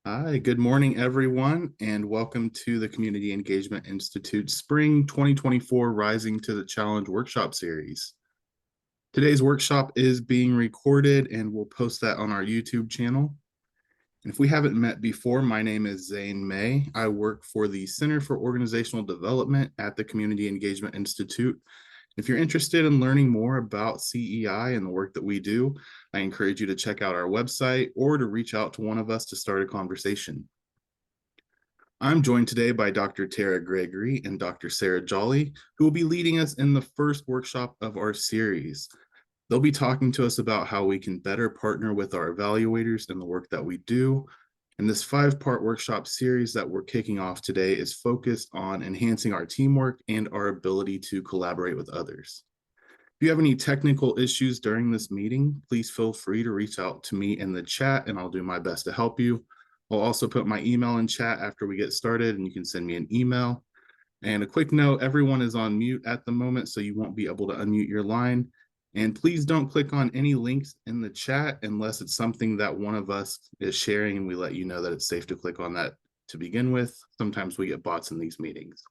Hi, good morning, everyone, and welcome to the Community Engagement Institute Spring 2024 Rising to the Challenge workshop series. Today's workshop is being recorded and we'll post that on our YouTube channel. And if we haven't met before, my name is Zane May. I work for the Center for Organizational Development at the Community Engagement Institute. If you're interested in learning more about CEI and the work that we do, I encourage you to check out our website or to reach out to one of us to start a conversation. I'm joined today by Dr. Tara Gregory and Dr. Sarah Jolley, who will be leading us in the first workshop of our series. They'll be talking to us about how we can better partner with our evaluators in the work that we do. And this 5-part workshop series that we're kicking off today is focused on enhancing our teamwork and our ability to collaborate with others. If you have any technical issues during this meeting, please feel free to reach out to me in the chat and I'll do my best to help you. I'll also put my email in chat after we get started and you can send me an email. And a quick note, everyone is on mute at the moment, so you won't be able to unmute your line. And please don't click on any links in the chat unless it's something that one of us is sharing and we let you know that it's safe to click on that to begin with. Sometimes we get bots in these meetings.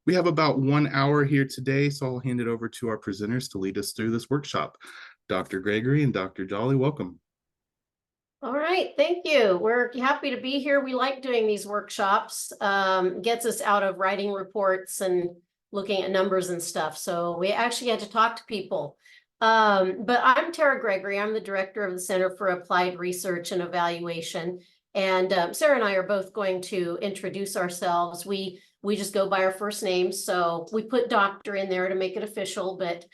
We have about 1 hour here today, so I'll hand it over to our presenters to lead us through this workshop. Dr. Gregory and Dr. Jolley, welcome. All right, thank you. We're happy to be here. We like doing these workshops. Gets us out of writing reports and looking at numbers and stuff. So we actually get to talk to people. But I'm Tara Gregory. I'm the director of the Center for Applied Research and Evaluation. And Sarah and I are both going to introduce ourselves. We just go by our first names. So we put doctor in there to make it official. But,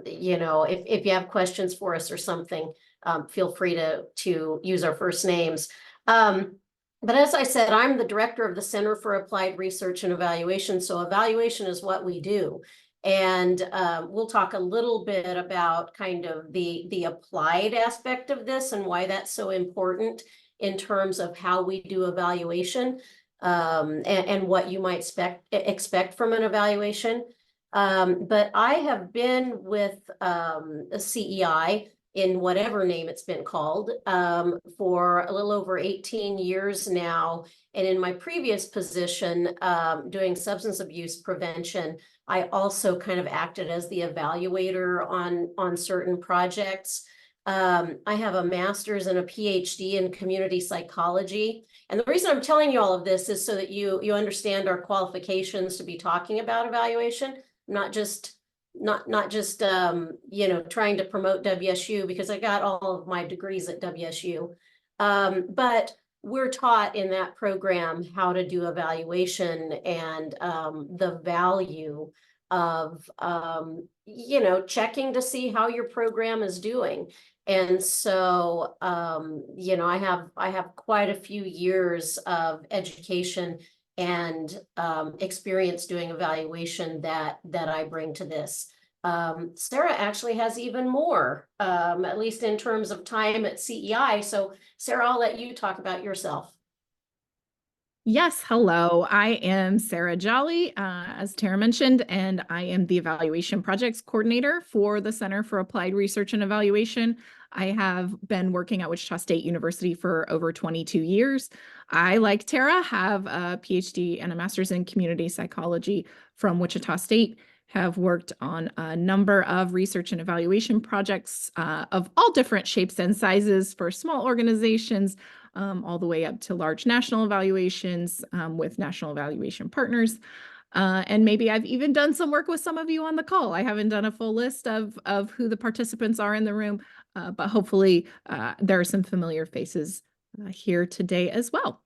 if you have questions for us or something, feel free to use our first names. But as I said, I'm the director of the Center for Applied Research and Evaluation. So evaluation is what we do. And we'll talk a little bit about kind of the applied aspect of this and why that's so important in terms of how we do evaluation and what you might expect from an evaluation. But I have been with a CEI in whatever name it's been called, for a little over 18 years now. And in my previous position, doing substance abuse prevention, I also kind of acted as the evaluator on certain projects. I have a master's and a PhD in community psychology. And the reason I'm telling you all of this is so that you understand our qualifications to be talking about evaluation, not just trying to promote WSU because I got all of my degrees at WSU. But we're taught in that program how to do evaluation and the value of checking to see how your program is doing. And so I have quite a few years of education and experience doing evaluation that I bring to this. Sarah actually has even more, at least in terms of time at CEI. So Sarah, I'll let you talk about yourself. Yes, hello. I am Sarah Jolley, as Tara mentioned, and I am the Evaluation Projects Coordinator for the Center for Applied Research and Evaluation. I have been working at Wichita State University for over 22 years. I, like Tara, have a PhD and a master's in community psychology from Wichita State, have worked on a number of research and evaluation projects of all different shapes and sizes for small organizations, all the way up to large national evaluations with national evaluation partners. And maybe I've even done some work with some of you on the call. I haven't done a full list of who the participants are in the room, but hopefully there are some familiar faces here today as well.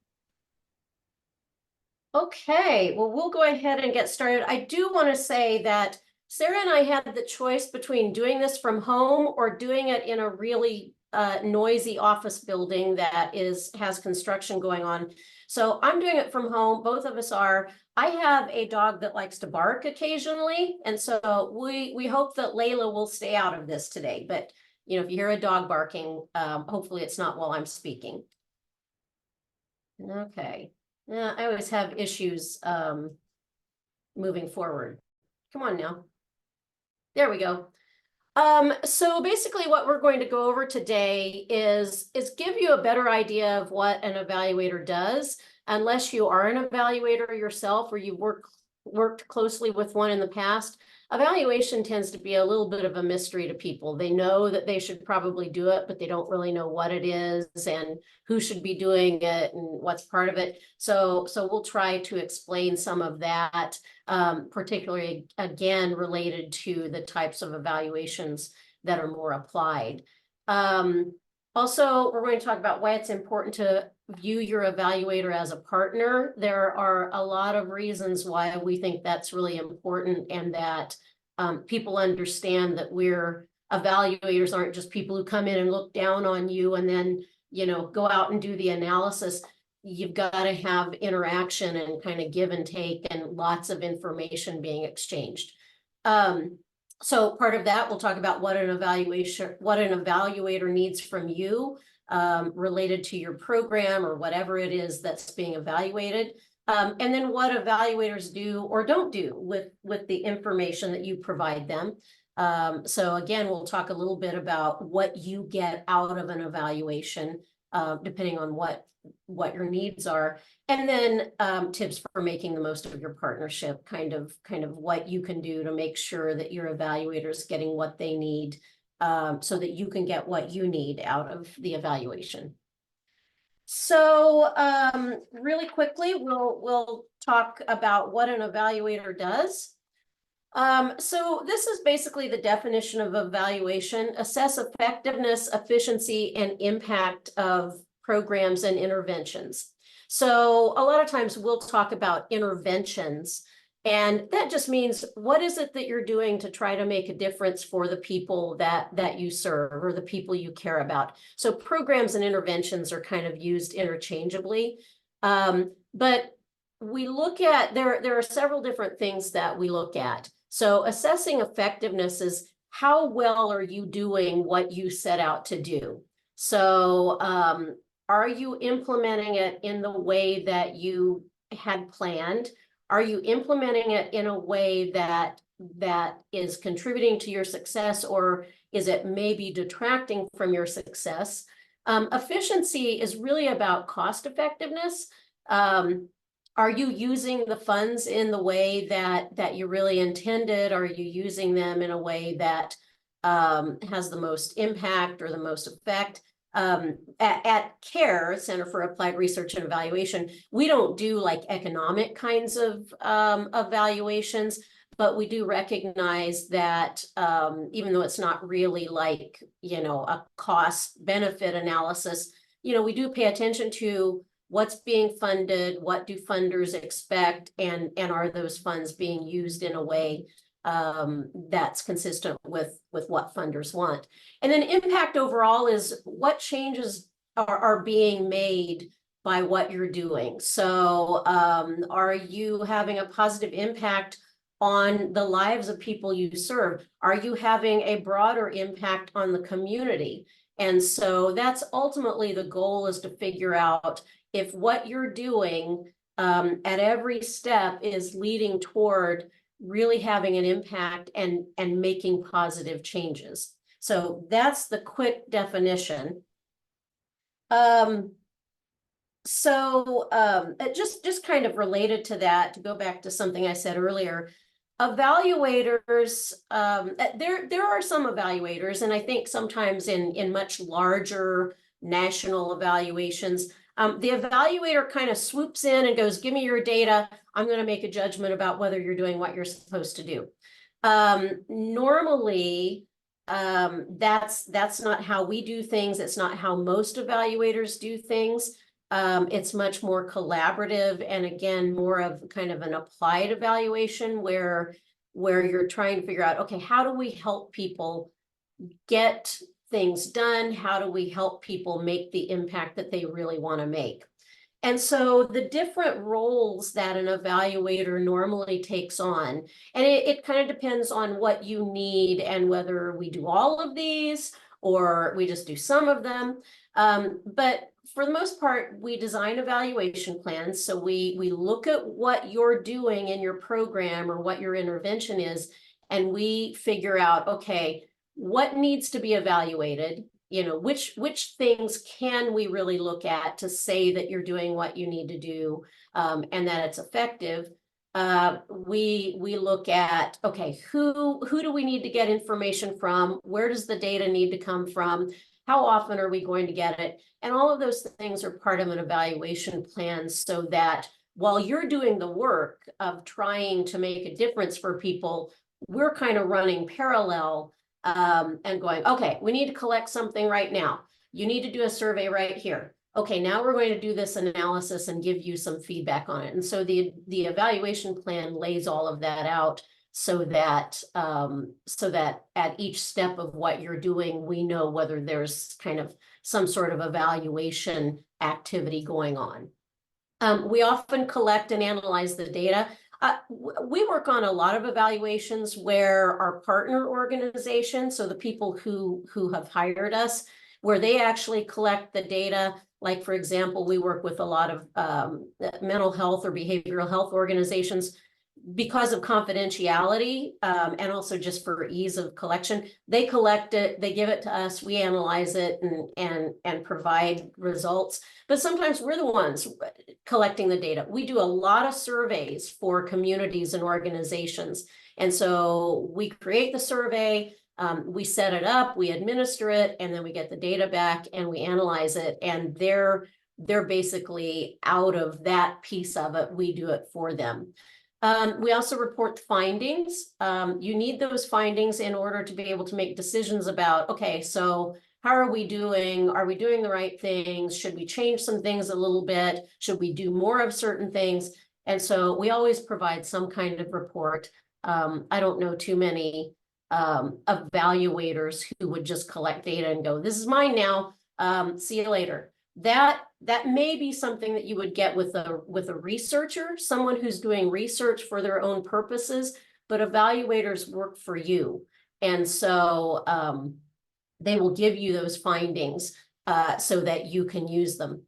Okay, well, we'll go ahead and get started. I do want to say that Sarah and I had the choice between doing this from home or doing it in a really noisy office building that has construction going on. So I'm doing it from home. Both of us are. I have a dog that likes to bark occasionally. And so we hope that Layla will stay out of this today. But, if you hear a dog barking, hopefully it's not while I'm speaking. Okay. Yeah, I always have issues moving forward. Come on now. There we go. So basically what we're going to go over today is give you a better idea of what an evaluator does, unless you are an evaluator yourself or you've worked closely with one in the past. Evaluation tends to be a little bit of a mystery to people. They know that they should probably do it, but they don't really know what it is and who should be doing it and what's part of it. So we'll try to explain some of that, particularly again related to the types of evaluations that are more applied. Also, we're going to talk about why it's important to view your evaluator as a partner. There are a lot of reasons why we think that's really important, and that people understand that evaluators aren't just people who come in and look down on you and then, go out and do the analysis. You've got to have interaction and kind of give and take and lots of information being exchanged. So part of that, we'll talk about what an evaluator needs from you, related to your program or whatever it is that's being evaluated. And then what evaluators do or don't do with the information that you provide them. So again, we'll talk a little bit about what you get out of an evaluation, depending on what your needs are. And then tips for making the most of your partnership, kind of what you can do to make sure that your evaluator is getting what they need, so that you can get what you need out of the evaluation. So really quickly, we'll talk about what an evaluator does. So this is basically the definition of evaluation: assess effectiveness, efficiency, and impact of programs and interventions. So a lot of times we'll talk about interventions, and that just means what is it that you're doing to try to make a difference for the people that you serve or the people you care about. So programs and interventions are kind of used interchangeably. But we look at, there are several different things that we look at. So assessing effectiveness is how well are you doing what you set out to do? So are you implementing it in the way that you had planned? Are you implementing it in a way that is contributing to your success, or is it maybe detracting from your success? Efficiency is really about cost effectiveness. Are you using the funds in the way that you really intended? Are you using them in a way that has the most impact or the most effect? At CARE, Center for Applied Research and Evaluation, we don't do like economic kinds of evaluations, but we do recognize that even though it's not really like, a cost benefit analysis, we do pay attention to what's being funded, what do funders expect, and are those funds being used in a way that's consistent with what funders want. And then impact overall is what changes are being made by what you're doing. So are you having a positive impact on the lives of people you serve? Are you having a broader impact on the community? And so that's ultimately the goal, is to figure out if what you're doing at every step is leading toward really having an impact and making positive changes. So that's the quick definition. Just kind of related to that, to go back to something I said earlier, evaluators, there are some evaluators, and I think sometimes in much larger national evaluations, the evaluator kind of swoops in and goes, give me your data. I'm going to make a judgment about whether you're doing what you're supposed to do. Normally, that's not how we do things. It's not how most evaluators do things. It's much more collaborative, and again, more of kind of an applied evaluation where you're trying to figure out, okay, how do we help people get things done? How do we help people make the impact that they really want to make? And so the different roles that an evaluator normally takes on, and it kind of depends on what you need and whether we do all of these or we just do some of them. But for the most part, we design evaluation plans. So we look at what you're doing in your program or what your intervention is, and we figure out, okay, what needs to be evaluated, you know, which things can we really look at to say that you're doing what you need to do, and that it's effective. We look at, okay, who do we need to get information from? Where does the data need to come from? How often are we going to get it? And all of those things are part of an evaluation plan, so that while you're doing the work of trying to make a difference for people, we're kind of running parallel, and going, okay, we need to collect something right now. You need to do a survey right here. Okay, now we're going to do this analysis and give you some feedback on it. And so the evaluation plan lays all of that out, so that at each step of what you're doing, we know whether there's kind of some sort of evaluation activity going on. We often collect and analyze the data. We work on a lot of evaluations where our partner organizations, so the people who have hired us, where they actually collect the data. Like, for example, we work with a lot of mental health or behavioral health organizations. Because of confidentiality, and also just for ease of collection, they collect it, they give it to us, we analyze it and provide results. But sometimes we're the ones collecting the data. We do a lot of surveys for communities and organizations. And so we create the survey, we set it up, we administer it, and then we get the data back and we analyze it. And they're basically out of that piece of it. We do it for them. We also report findings. You need those findings in order to be able to make decisions about, okay, so how are we doing? Are we doing the right things? Should we change some things a little bit? Should we do more of certain things? And so we always provide some kind of report. I don't know too many evaluators who would just collect data and go, this is mine now, see you later. That may be something that you would get with a researcher, someone who's doing research for their own purposes, but evaluators work for you. And so they will give you those findings so that you can use them.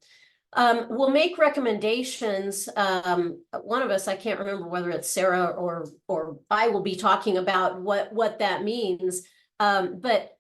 We'll make recommendations. One of us, I can't remember whether it's Sarah or I, will be talking about what that means. But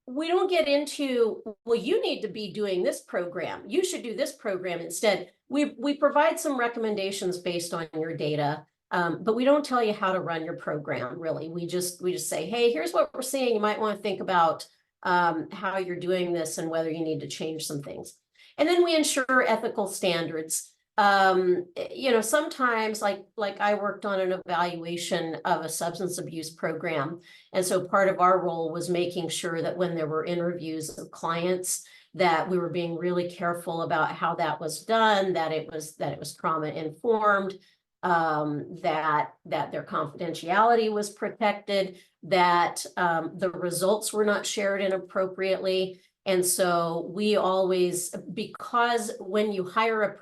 we don't get into, well, you need to be doing this program. You should do this program instead. We provide some recommendations based on your data, but we don't tell you how to run your program, really. We just say, hey, here's what we're seeing. You might want to think about how you're doing this and whether you need to change some things. And then we ensure ethical standards. You know, sometimes like I worked on an evaluation of a substance abuse program. And so part of our role was making sure that when there were interviews of clients, that we were being really careful about how that was done, that it was trauma informed, that their confidentiality was protected, that the results were not shared inappropriately. And so we always, because when you hire a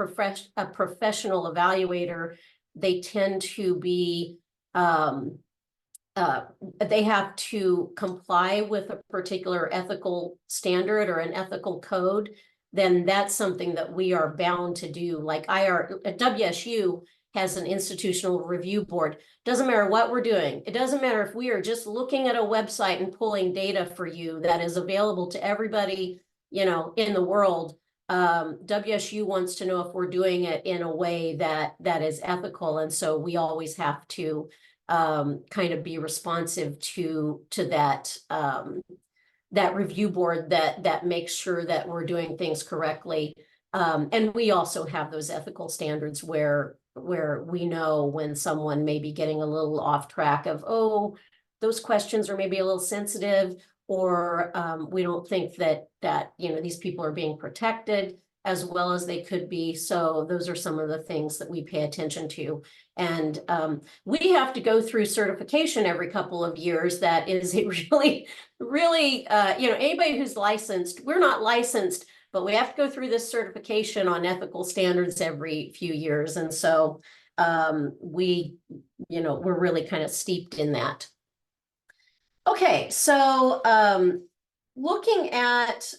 professional evaluator, they tend to be, they have to comply with a particular ethical standard or an ethical code, then that's something that we are bound to do. Like WSU has an institutional review board. Doesn't matter what we're doing. It doesn't matter if we are just looking at a website and pulling data for you that is available to everybody, you know, in the world. WSU wants to know if we're doing it in a way that is ethical. And so we always have to kind of be responsive to that that review board that makes sure that we're doing things correctly. And we also have those ethical standards where we know when someone may be getting a little off track of, oh, those questions are maybe a little sensitive, or we don't think that you know, these people are being protected as well as they could be. So those are some of the things that we pay attention to. And we have to go through certification every couple of years. That is a really, you know, anybody who's licensed, we're not licensed, but we have to go through this certification on ethical standards every few years. And so we, you know, we're really kind of steeped in that. Okay, so looking at,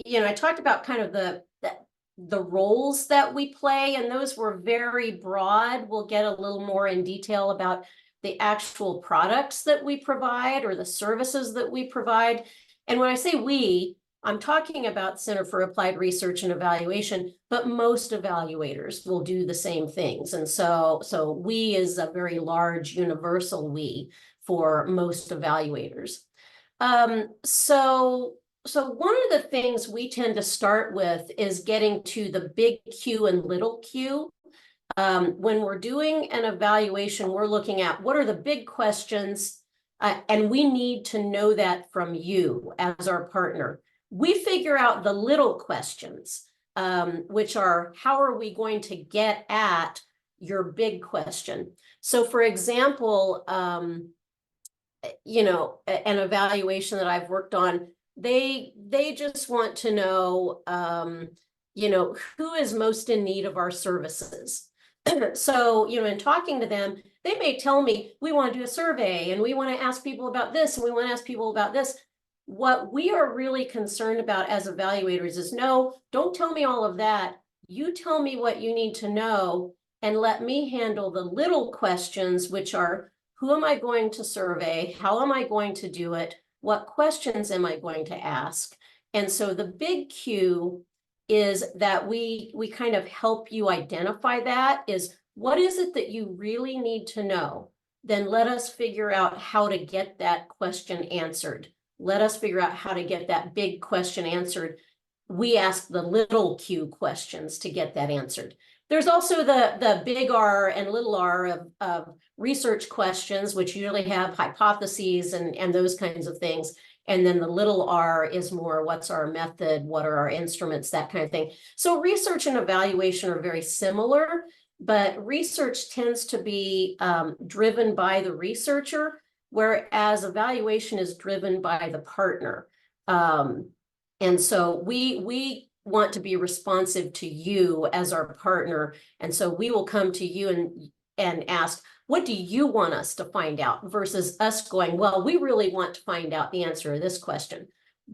you know, I talked about kind of the roles that we play, and those were very broad. We'll get a little more in detail about the actual products that we provide or the services that we provide. And when I say we, I'm talking about Center for Applied Research and Evaluation, but most evaluators will do the same things. And so we is a very large universal we for most evaluators. So one of the things we tend to start with is getting to the big Q and little q. When we're doing an evaluation, we're looking at what are the big questions, and we need to know that from you as our partner. We figure out the little questions, which are how are we going to get at your big question? So for example, you know, an evaluation that I've worked on, they just want to know, you know, who is most in need of our services. So, you know, in talking to them, they may tell me, we want to do a survey and we want to ask people about this and we want to ask people about this. What we are really concerned about as evaluators is, no, don't tell me all of that. You tell me what you need to know and let me handle the little questions, which are, who am I going to survey? How am I going to do it? What questions am I going to ask? And so the big Q is that we kind of help you identify that, is what is it that you really need to know? Then let us figure out how to get that question answered. Let us figure out how to get that big question answered. We ask the little Q questions to get that answered. There's also the big R and little r of research questions, which usually have hypotheses and those kinds of things. And then the little r is more, what's our method? What are our instruments? That kind of thing. So research and evaluation are very similar, but research tends to be driven by the researcher, whereas evaluation is driven by the partner. And so we want to be responsive to you as our partner. And so we will come to you and ask, what do you want us to find out, versus us going, well, we really want to find out the answer to this question.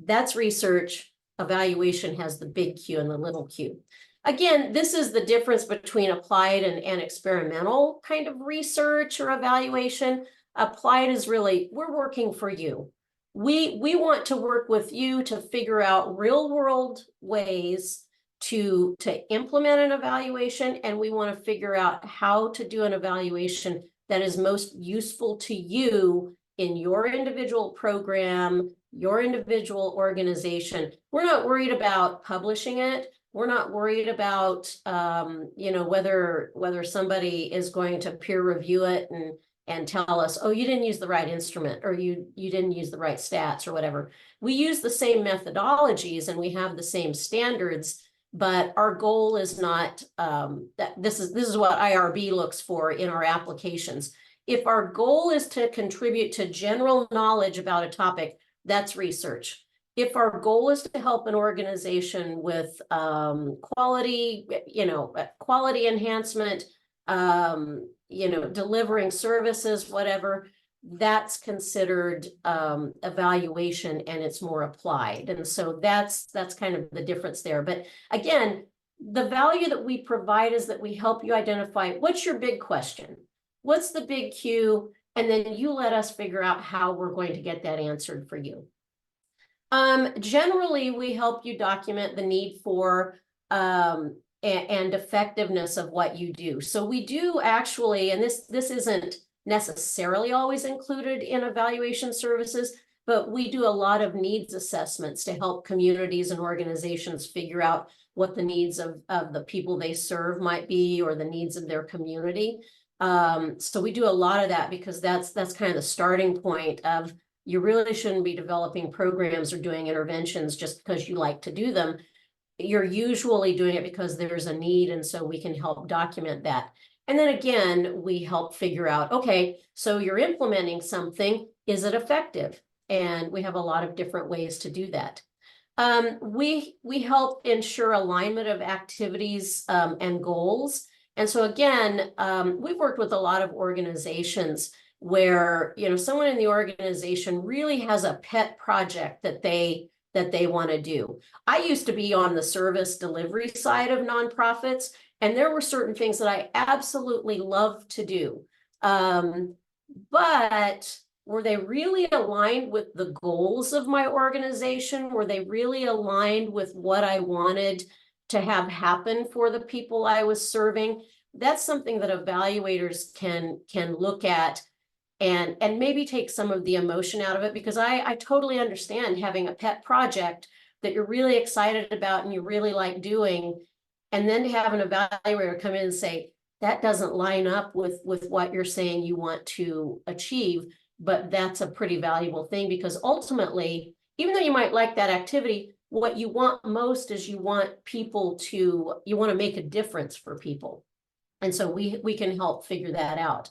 That's research. Evaluation has the big Q and the little q. Again, this is the difference between applied and experimental kind of research or evaluation. Applied is really, we're working for you. We want to work with you to figure out real world ways to implement an evaluation, and we want to figure out how to do an evaluation that is most useful to you in your individual program, your individual organization. We're not worried about publishing it. We're not worried about you know, whether somebody is going to peer review it and tell us, oh, you didn't use the right instrument, or you didn't use the right stats or whatever. We use the same methodologies and we have the same standards, but our goal is not that this is what IRB looks for in our applications. If our goal is to contribute to general knowledge about a topic, that's research. If our goal is to help an organization with quality, you know, quality enhancement, you know, delivering services, whatever, that's considered evaluation, and it's more applied. And so that's kind of the difference there. But again, the value that we provide is that we help you identify what's your big question, what's the big Q, and then you let us figure out how we're going to get that answered for you. Generally, we help you document the need for and effectiveness of what you do. So we do actually, and this isn't necessarily always included in evaluation services, but we do a lot of needs assessments to help communities and organizations figure out what the needs of the people they serve might be, or the needs of their community. So we do a lot of that, because that's kind of the starting point of, you really shouldn't be developing programs or doing interventions just because you like to do them. You're usually doing it because there's a need, and so we can help document that. And then again, we help figure out, okay, so you're implementing something, is it effective? And we have a lot of different ways to do that. We help ensure alignment of activities and goals. And so again, we've worked with a lot of organizations where, you know, someone in the organization really has a pet project that they want to do. I used to be on the service delivery side of nonprofits, and there were certain things that I absolutely loved to do. but were they really aligned with the goals of my organization? Were they really aligned with what I wanted to have happen for the people I was serving? That's something that evaluators can look at and maybe take some of the emotion out of it, because I totally understand having a pet project that you're really excited about and you really like doing, and then to have an evaluator come in and say, that doesn't line up with what you're saying you want to achieve. But that's a pretty valuable thing, because ultimately, even though you might like that activity, what you want most is you want to make a difference for people. And so we can help figure that out.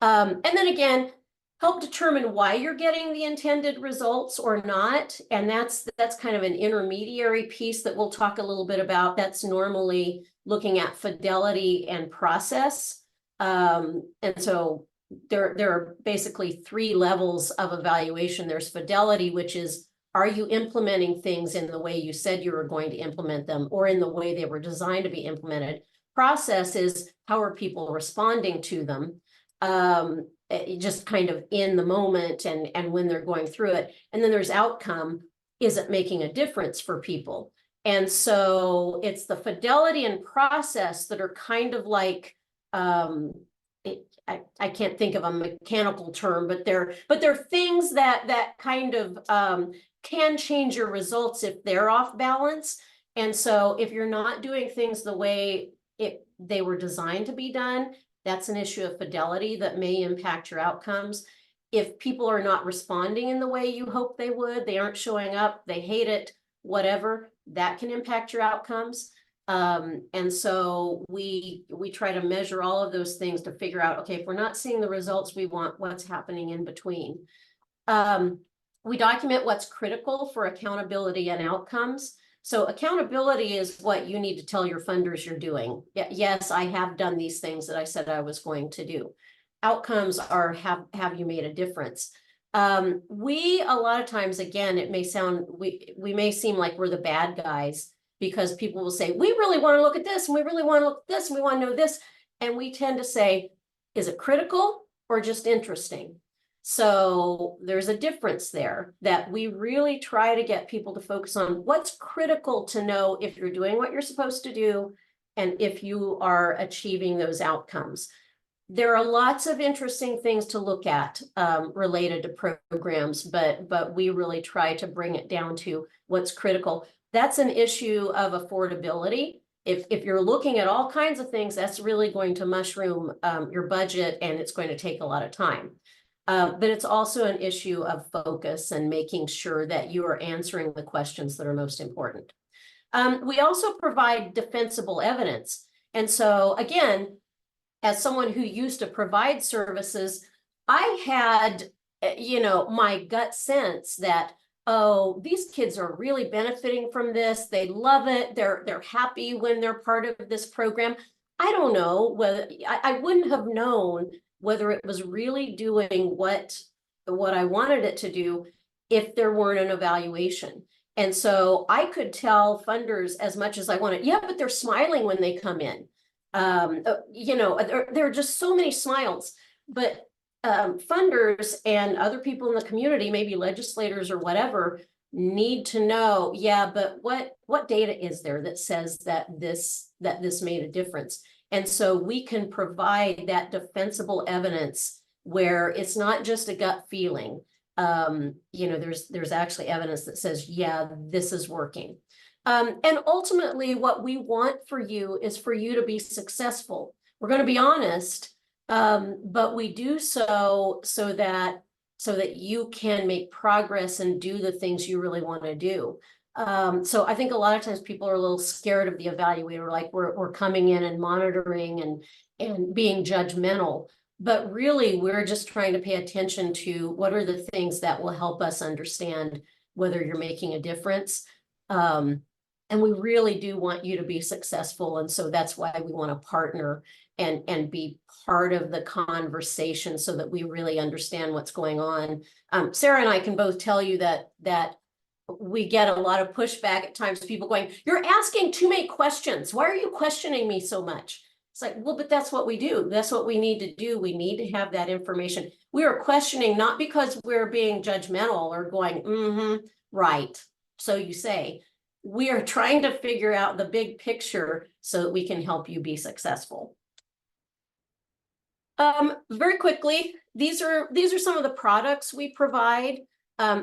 And then again, help determine why you're getting the intended results or not. And that's kind of an intermediary piece that we'll talk a little bit about. That's normally looking at fidelity and process. And so there are basically 3 levels of evaluation. There's fidelity, which is, are you implementing things in the way you said you were going to implement them, or in the way they were designed to be implemented? Process is, how are people responding to them? Just kind of in the moment and when they're going through it. And then there's outcome. Is it making a difference for people? And so it's the fidelity and process that are kind of like, I can't think of a mechanical term, but they're things that kind of can change your results if they're off balance. And so if you're not doing things the way they were designed to be done, that's an issue of fidelity that may impact your outcomes. If people are not responding in the way you hope they would, they aren't showing up, they hate it, whatever, that can impact your outcomes. And so we try to measure all of those things to figure out, okay, if we're not seeing the results we want, what's happening in between. We document what's critical for accountability and outcomes. So accountability is what you need to tell your funders you're doing. Yes, I have done these things that I said I was going to do. Outcomes are, have you made a difference? We, a lot of times, again, it may sound, we may seem like we're the bad guys, because people will say, we really want to look at this, and we really want to look at this, and we want to know this. And we tend to say, is it critical or just interesting? So there's a difference there, that we really try to get people to focus on what's critical to know if you're doing what you're supposed to do and if you are achieving those outcomes. There are lots of interesting things to look at related to programs, but we really try to bring it down to what's critical. That's an issue of affordability. If you're looking at all kinds of things, that's really going to mushroom your budget, and it's going to take a lot of time. But it's also an issue of focus and making sure that you are answering the questions that are most important. We also provide defensible evidence. And so again, as someone who used to provide services, I had, my gut sense that, oh, these kids are really benefiting from this. They love it. They're happy when they're part of this program. I don't know whether I wouldn't have known whether it was really doing what I wanted it to do if there weren't an evaluation. And so I could tell funders as much as I wanted, yeah, but they're smiling when they come in. There are just so many smiles, but funders and other people in the community, maybe legislators or whatever, need to know, yeah, but what data is there that says that this made a difference? And so we can provide that defensible evidence where it's not just a gut feeling. There's actually evidence that says, yeah, this is working. And ultimately, what we want for you is for you to be successful. We're going to be honest, but we do so that you can make progress and do the things you really want to do. So I think a lot of times people are a little scared of the evaluator, like we're coming in and monitoring and being judgmental. But really, we're just trying to pay attention to what are the things that will help us understand whether you're making a difference. And we really do want you to be successful. And so that's why we want to partner and be part of the conversation so that we really understand what's going on. Sarah and I can both tell you that we get a lot of pushback at times, people going, you're asking too many questions. Why are you questioning me so much? It's like, well, but that's what we do. That's what we need to do. We need to have that information. We are questioning not because we're being judgmental or going, right. So you say, we are trying to figure out the big picture so that we can help you be successful. Very quickly, these are some of the products we provide.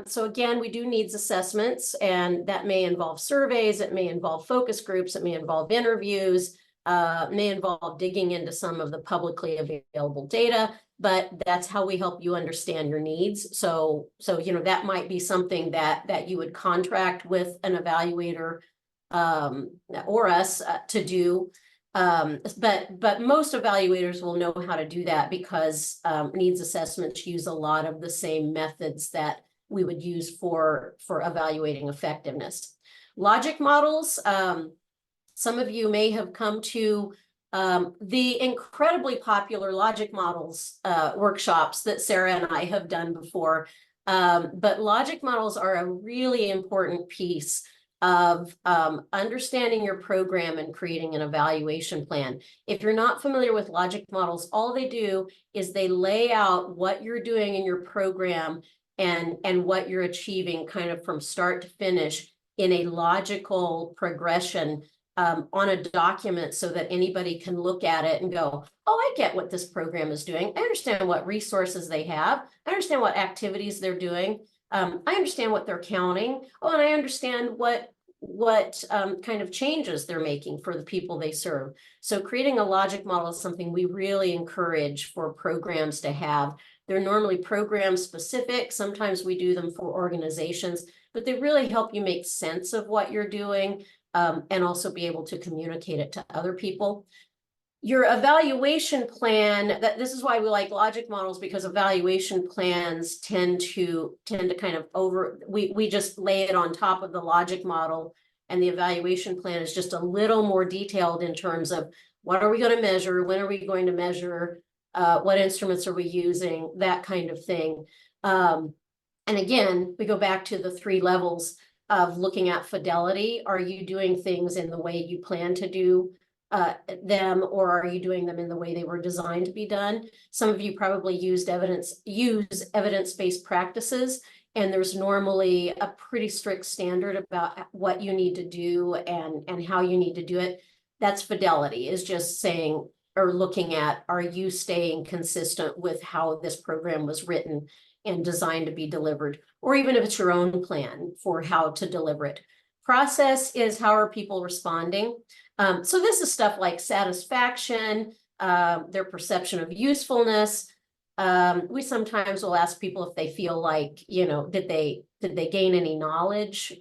So again, we do needs assessments, and that may involve surveys, it may involve focus groups, it may involve interviews, may involve digging into some of the publicly available data, but that's how we help you understand your needs. So that might be something that you would contract with an evaluator or us to do. But most evaluators will know how to do that because needs assessments use a lot of the same methods that we would use for evaluating effectiveness. Logic models, some of you may have come to the incredibly popular logic models workshops that Sarah and I have done before. But logic models are a really important piece of understanding your program and creating an evaluation plan. If you're not familiar with logic models, all they do is they lay out what you're doing in your program and what you're achieving kind of from start to finish in a logical progression on a document so that anybody can look at it and go, oh, I get what this program is doing. I understand what resources they have. I understand what activities they're doing. I understand what they're counting. Oh, and I understand what kind of changes they're making for the people they serve. So creating a logic model is something we really encourage for programs to have. They're normally program specific. Sometimes we do them for organizations, but they really help you make sense of what you're doing and also be able to communicate it to other people. Your evaluation plan, this is why we like logic models, because evaluation plans tend to kind of we just lay it on top of the logic model, and the evaluation plan is just a little more detailed in terms of what are we going to measure, when are we going to measure, what instruments are we using, that kind of thing. And again, we go back to the 3 levels of looking at fidelity. Are you doing things in the way you plan to do them, or are you doing them in the way they were designed to be done? Some of you probably use evidence-based practices, and there's normally a pretty strict standard about what you need to do and how you need to do it. That's fidelity, is just saying or looking at, are you staying consistent with how this program was written and designed to be delivered, or even if it's your own plan for how to deliver it. Process is, how are people responding? So this is stuff like satisfaction, their perception of usefulness. We sometimes will ask people if they feel like, did they gain any knowledge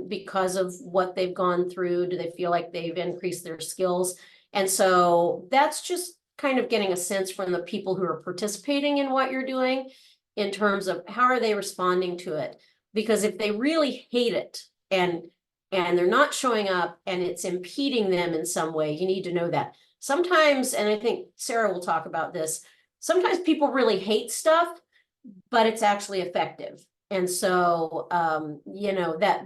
because of what they've gone through? Do they feel like they've increased their skills? And so that's just kind of getting a sense from the people who are participating in what you're doing in terms of how are they responding to it. Because if they really hate it and they're not showing up and it's impeding them in some way, you need to know that. Sometimes, and I think Sarah will talk about this, sometimes people really hate stuff, but it's actually effective. And so,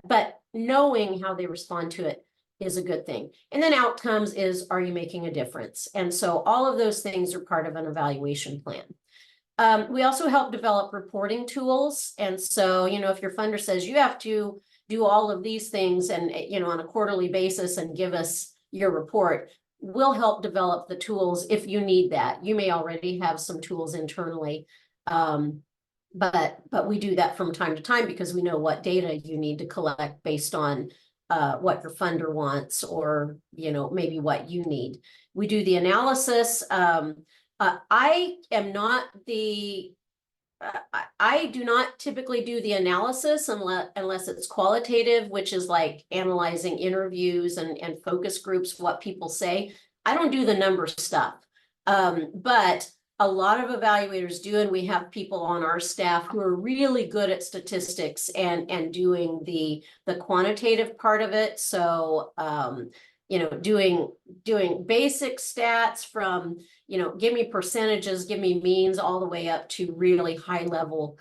but knowing how they respond to it is a good thing. And then outcomes is, are you making a difference? And so all of those things are part of an evaluation plan. We also help develop reporting tools. And so, if your funder says you have to do all of these things and, on a quarterly basis and give us your report, we'll help develop the tools if you need that. You may already have some tools internally, but we do that from time to time because we know what data you need to collect based on what your funder wants, or, maybe what you need. We do the analysis. I am not the I do not typically do the analysis unless it's qualitative, which is like analyzing interviews and focus groups, what people say. I don't do the number stuff, but a lot of evaluators do, and we have people on our staff who are really good at statistics and doing the quantitative part of it. So doing basic stats from, give me percentages, give me means, all the way up to really high level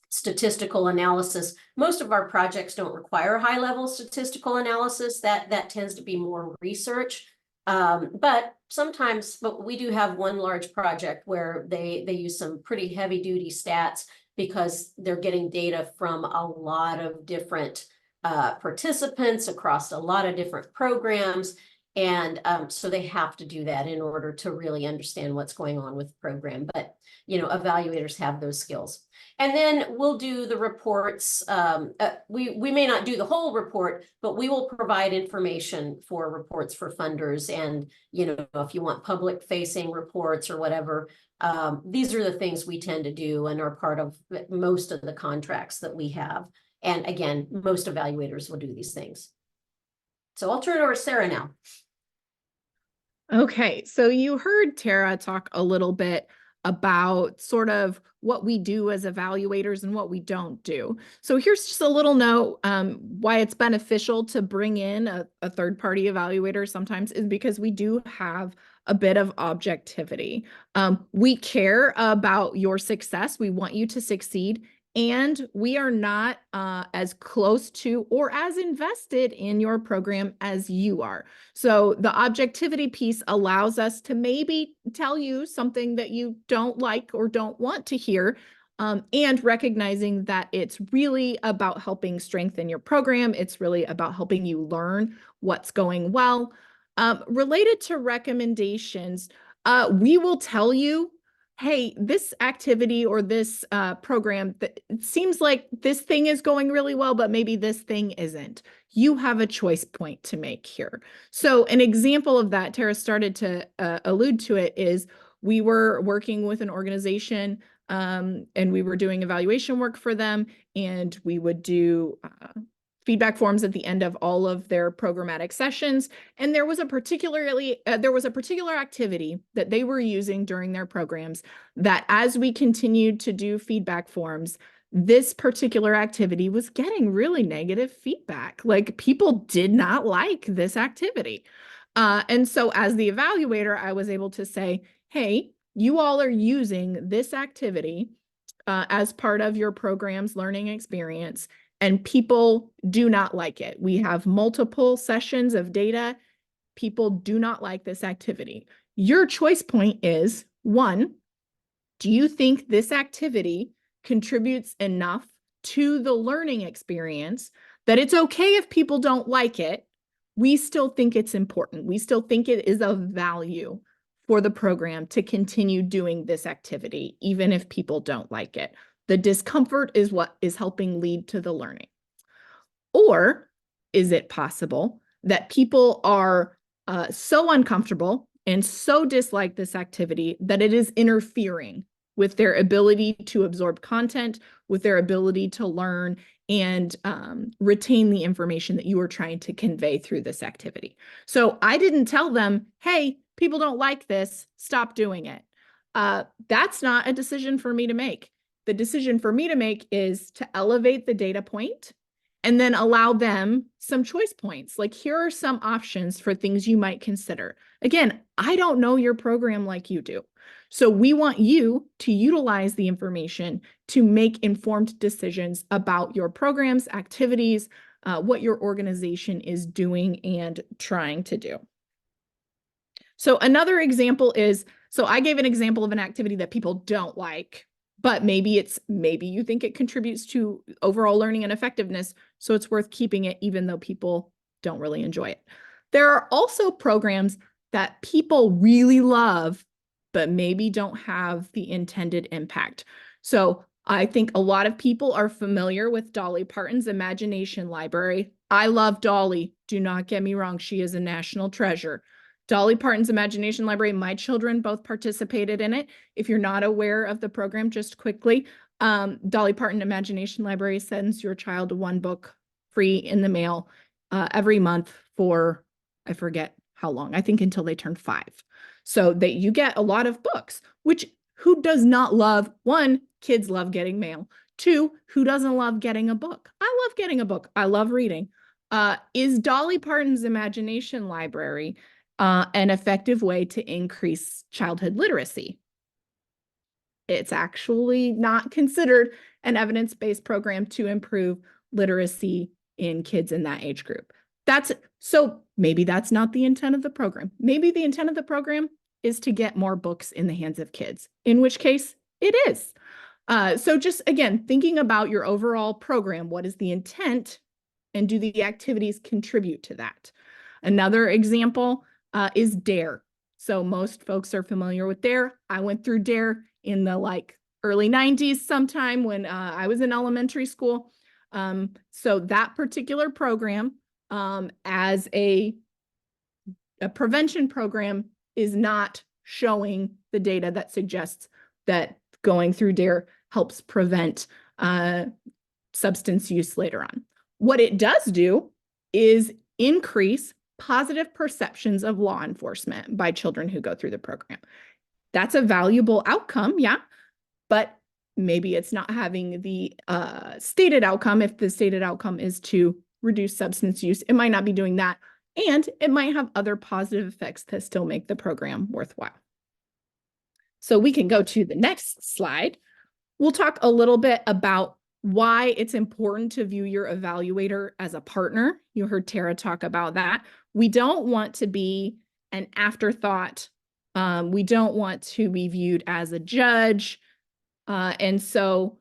statistical analysis. Most of our projects don't require high level statistical analysis. That tends to be more research. But sometimes, but we do have one large project where they use some pretty heavy duty stats because they're getting data from a lot of different participants across a lot of different programs. And so they have to do that in order to really understand what's going on with the program. But, you know, evaluators have those skills. And then we'll do the reports. We may not do the whole report, but we will provide information for reports for funders. And, you know, if you want public facing reports or whatever, these are the things we tend to do and are part of most of the contracts that we have. And again, most evaluators will do these things. So I'll turn it over to Sarah now. Okay, so you heard Tara talk a little bit about sort of what we do as evaluators and what we don't do. So here's just a little note why it's beneficial to bring in a third-party evaluator sometimes is because we do have a bit of objectivity. We care about your success. We want you to succeed. And we are not as close to or as invested in your program as you are. So the objectivity piece allows us to maybe tell you something that you don't like or don't want to hear, and recognizing that it's really about helping strengthen your program. It's really about helping you learn what's going well. Related to recommendations, we will tell you, hey, this activity or this program, it seems like this thing is going really well, but maybe this thing isn't. You have a choice point to make here. So an example of that, Tara started to allude to it, is we were working with an organization and we were doing evaluation work for them, and we would do feedback forms at the end of all of their programmatic sessions. And there was a particular activity that they were using during their programs that as we continued to do feedback forms, this particular activity was getting really negative feedback. Like people did not like this activity. And so as the evaluator, I was able to say, hey, you all are using this activity as part of your program's learning experience, and people do not like it. We have multiple sessions of data. People do not like this activity. Your choice point is, one, do you think this activity contributes enough to the learning experience that it's okay if people don't like it? We still think it's important. We still think it is of value for the program to continue doing this activity, even if people don't like it. The discomfort is what is helping lead to the learning. Or is it possible that people are so uncomfortable and so dislike this activity that it is interfering with their ability to absorb content, with their ability to learn and retain the information that you are trying to convey through this activity? So I didn't tell them, hey, people don't like this, stop doing it. That's not a decision for me to make. The decision for me to make is to elevate the data point and then allow them some choice points. Like, here are some options for things you might consider. Again, I don't know your program like you do. So we want you to utilize the information to make informed decisions about your programs, activities, what your organization is doing and trying to do. So another example is, so I gave an example of an activity that people don't like, but maybe you think it contributes to overall learning and effectiveness, so it's worth keeping it even though people don't really enjoy it. There are also programs that people really love, but maybe don't have the intended impact. So I think a lot of people are familiar with Dolly Parton's Imagination Library. I love Dolly. Do not get me wrong. She is a national treasure. Dolly Parton's Imagination Library, my children both participated in it. If you're not aware of the program, just quickly, Dolly Parton Imagination Library sends your child one book free in the mail every month for, I forget how long, I think until they turn 5. So that you get a lot of books, which who does not love? One, kids love getting mail. 2, who doesn't love getting a book? I love getting a book. I love reading. Is Dolly Parton's Imagination Library an effective way to increase childhood literacy? It's actually not considered an evidence-based program to improve literacy in kids in that age group. So maybe that's not the intent of the program. Maybe the intent of the program is to get more books in the hands of kids, in which case it is. So just again, thinking about your overall program, what is the intent and do the activities contribute to that? Another example is DARE. So most folks are familiar with DARE. I went through DARE in the early 90s sometime when I was in elementary school. So that particular program as a prevention program is not showing the data that suggests that going through DARE helps prevent substance use later on. What it does do is increase positive perceptions of law enforcement by children who go through the program. That's a valuable outcome, yeah, but maybe it's not having the stated outcome. If the stated outcome is to reduce substance use, it might not be doing that, and it might have other positive effects that still make the program worthwhile. So we can go to the next slide. We'll talk a little bit about why it's important to view your evaluator as a partner. You heard Tara talk about that. We don't want to be an afterthought. We don't want to be viewed as a judge. And so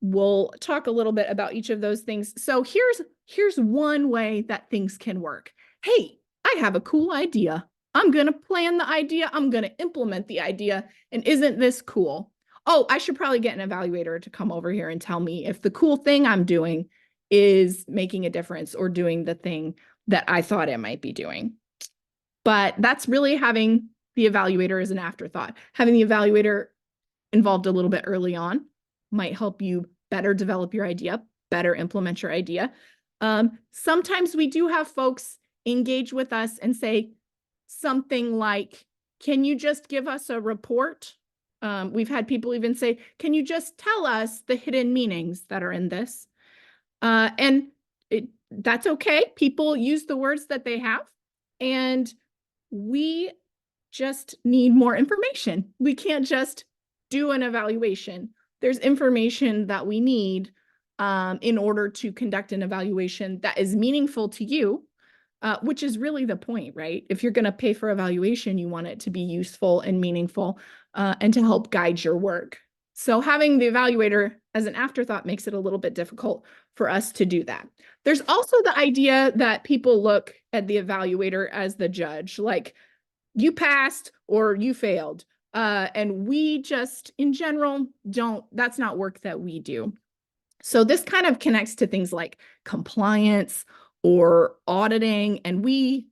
we'll talk a little bit about each of those things. So here's one way that things can work. Hey, I have a cool idea. I'm going to plan the idea. I'm going to implement the idea. And isn't this cool? Oh, I should probably get an evaluator to come over here and tell me if the cool thing I'm doing is making a difference or doing the thing that I thought it might be doing. But that's really having the evaluator as an afterthought. Having the evaluator involved a little bit early on might help you better develop your idea, better implement your idea. Sometimes we do have folks engage with us and say something like, can you just give us a report? We've had people even say, can you just tell us the hidden meanings that are in this? And that's okay. People use the words that they have, and we just need more information. We can't just do an evaluation. There's information that we need in order to conduct an evaluation that is meaningful to you, which is really the point, right? If you're going to pay for evaluation, you want it to be useful and meaningful and to help guide your work. So having the evaluator as an afterthought makes it a little bit difficult for us to do that. There's also the idea that people look at the evaluator as the judge, like you passed or you failed. And we just, in general, that's not work that we do. So this kind of connects to things like compliance or auditing. And I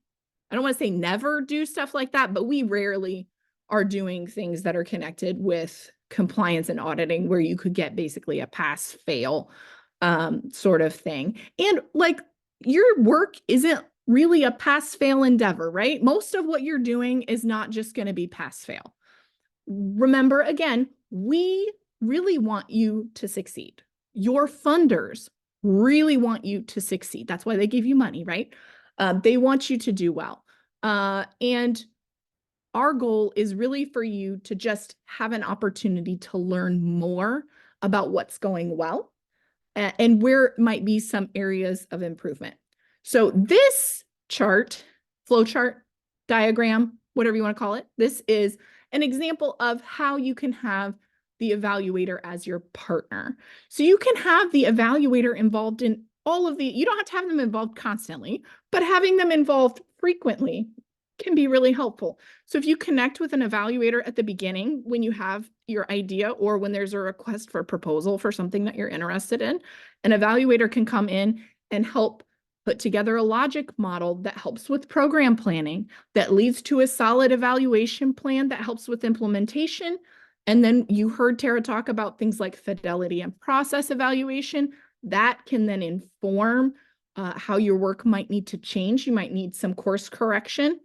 don't want to say never do stuff like that, but we rarely are doing things that are connected with compliance and auditing where you could get basically a pass fail sort of thing. And your work isn't really a pass fail endeavor, right? Most of what you're doing is not just going to be pass fail. Remember, again, we really want you to succeed. Your funders really want you to succeed. That's why they give you money, right? They want you to do well. And our goal is really for you to just have an opportunity to learn more about what's going well and where might be some areas of improvement. So this chart, flow chart, diagram, whatever you want to call it, this is an example of how you can have the evaluator as your partner. So you can have the evaluator involved in you don't have to have them involved constantly, but having them involved frequently can be really helpful. So if you connect with an evaluator at the beginning, when you have your idea or when there's a request for a proposal for something that you're interested in, an evaluator can come in and help put together a logic model that helps with program planning, that leads to a solid evaluation plan that helps with implementation. And then you heard Tara talk about things like fidelity and process evaluation. That can then inform how your work might need to change. You might need some course correction.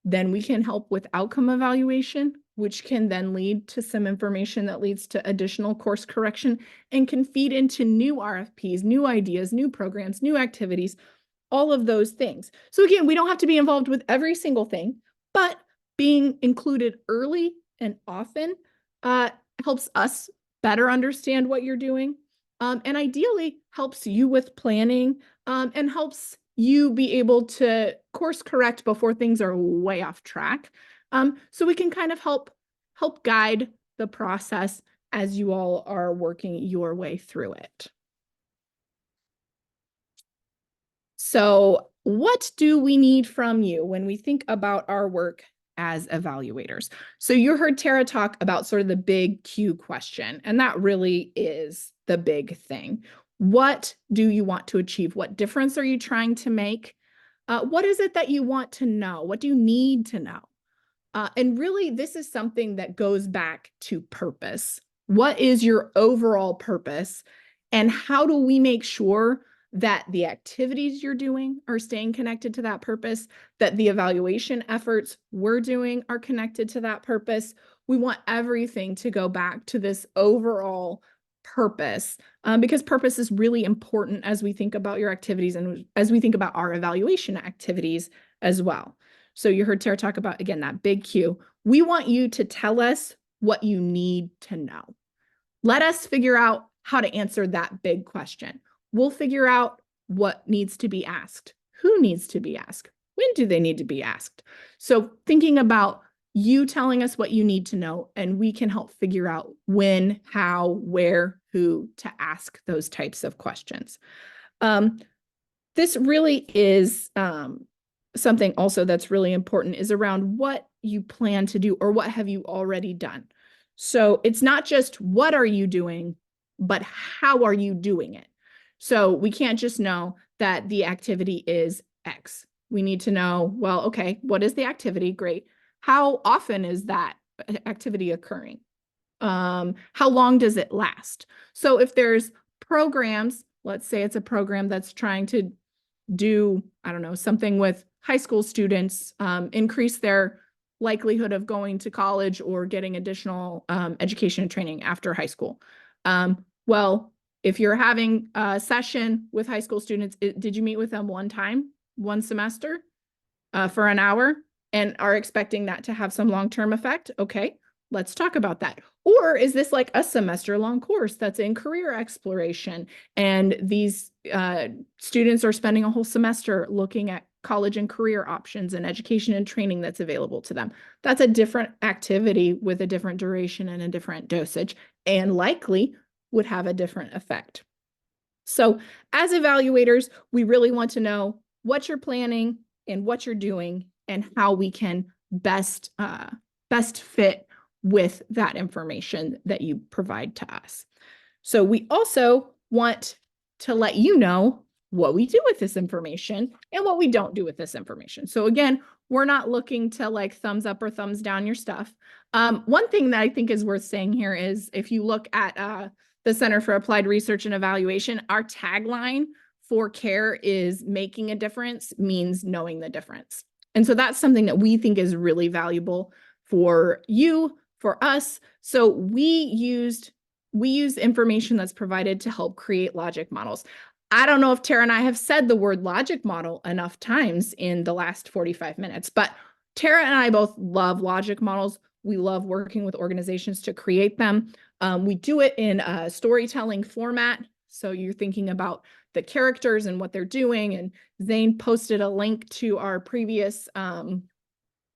Then we can help with outcome evaluation, which can then lead to some information that leads to additional course correction and can feed into new RFPs, new ideas, new programs, new activities, all of those things. So again, we don't have to be involved with every single thing, but being included early and often helps us better understand what you're doing, and ideally helps you with planning and helps you be able to course correct before things are way off track. So we can kind of help guide the process as you all are working your way through it. So what do we need from you when we think about our work as evaluators? So you heard Tara talk about sort of the big Q question, and that really is the big thing. What do you want to achieve? What difference are you trying to make? What is it that you want to know? What do you need to know? And really, this is something that goes back to purpose. What is your overall purpose? And how do we make sure that the activities you're doing are staying connected to that purpose, that the evaluation efforts we're doing are connected to that purpose? We want everything to go back to this overall purpose, because purpose is really important as we think about your activities and as we think about our evaluation activities as well. So you heard Tara talk about, again, that big Q. We want you to tell us what you need to know. Let us figure out how to answer that big question. We'll figure out what needs to be asked. Who needs to be asked? When do they need to be asked? So thinking about you telling us what you need to know, and we can help figure out when, how, where, who to ask those types of questions. This really is something also that's really important is around what you plan to do or what have you already done. So it's not just what are you doing, but how are you doing it? So we can't just know that the activity is X. We need to know, well, okay, what is the activity? Great. How often is that activity occurring? How long does it last? So if there's programs, let's say it's a program that's trying to do, I don't know, something with high school students, increase their likelihood of going to college or getting additional education and training after high school. Well, if you're having a session with high school students, did you meet with them one semester for an hour and are expecting that to have some long-term effect? Okay, let's talk about that. Or is this like a semester-long course that's in career exploration and these students are spending a whole semester looking at college and career options and education and training that's available to them? That's a different activity with a different duration and a different dosage, and likely would have a different effect. So as evaluators, we really want to know what you're planning and what you're doing and how we can best fit with that information that you provide to us. So we also want to let you know what we do with this information and what we don't do with this information. So again, we're not looking to like thumbs up or thumbs down your stuff. One thing that I think is worth saying here is if you look at the Center for Applied Research and Evaluation, our tagline for CARE is making a difference means knowing the difference. And so that's something that we think is really valuable for you, for us. So we use information that's provided to help create logic models. I don't know if Tara and I have said the word logic model enough times in the last 45 minutes, but Tara and I both love logic models. We love working with organizations to create them. We do it in a storytelling format. So you're thinking about the characters and what they're doing. And Zane posted a link to our previous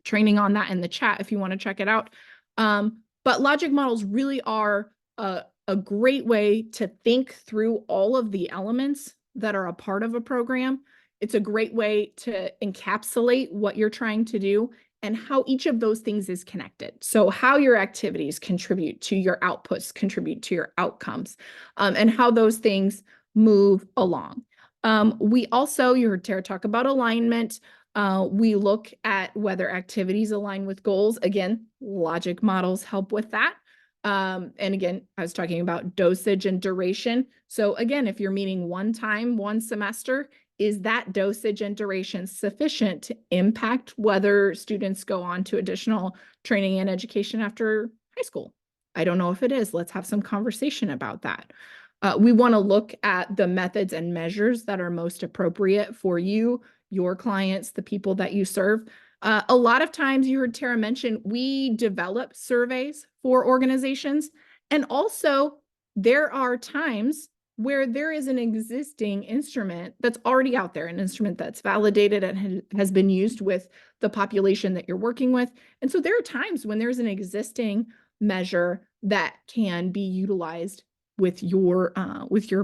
training on that in the chat if you want to check it out. But logic models really are a great way to think through all of the elements that are a part of a program. It's a great way to encapsulate what you're trying to do and how each of those things is connected. So how your activities contribute to your outputs, contribute to your outcomes, and how those things move along. We also, you heard Tara talk about alignment. We look at whether activities align with goals. Again, logic models help with that. And again, I was talking about dosage and duration. So again, if you're meeting one time, one semester, is that dosage and duration sufficient to impact whether students go on to additional training and education after high school? I don't know if it is. Let's have some conversation about that. We want to look at the methods and measures that are most appropriate for you, your clients, the people that you serve. A lot of times, you heard Tara mention, we develop surveys for organizations. And also, there are times where there is an existing instrument that's already out there, an instrument that's validated and has been used with the population that you're working with. And so there are times when there's an existing measure that can be utilized with your